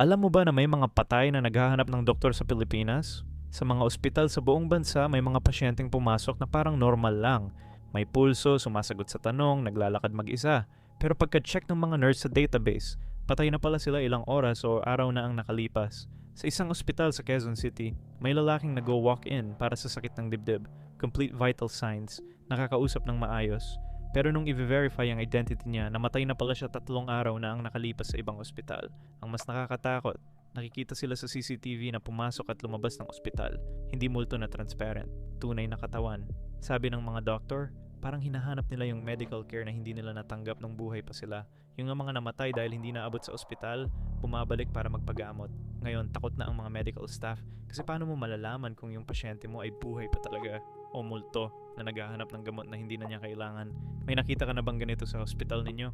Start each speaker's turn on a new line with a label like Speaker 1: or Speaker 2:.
Speaker 1: Alam mo ba na may mga patay na naghahanap ng doktor sa Pilipinas? Sa mga ospital sa buong bansa, may mga pasyenteng pumasok na parang normal lang. May pulso, sumasagot sa tanong, naglalakad mag-isa. Pero pagka-check ng mga nurse sa database, patay na pala sila ilang oras o araw na ang nakalipas. Sa isang ospital sa Quezon City, may lalaking nag-walk-in para sa sakit ng dibdib, complete vital signs, nakakausap ng maayos. Pero nung i-verify ang identity niya, namatay na pala siya 3 araw na ang nakalipas sa ibang ospital. Ang mas nakakatakot, nakikita sila sa CCTV na pumasok at lumabas ng ospital. Hindi multo na transparent, tunay na katawan. Sabi ng mga doktor, parang hinahanap nila yung medical care na hindi nila natanggap nung buhay pa sila. Yung mga namatay dahil hindi naabot sa ospital, bumabalik para magpagamot. Ngayon, takot na ang mga medical staff kasi paano mo malalaman kung yung pasyente mo ay buhay pa talaga o multo na naghahanap ng gamot na hindi na niya kailangan. May nakita ka na bang ganito sa hospital ninyo?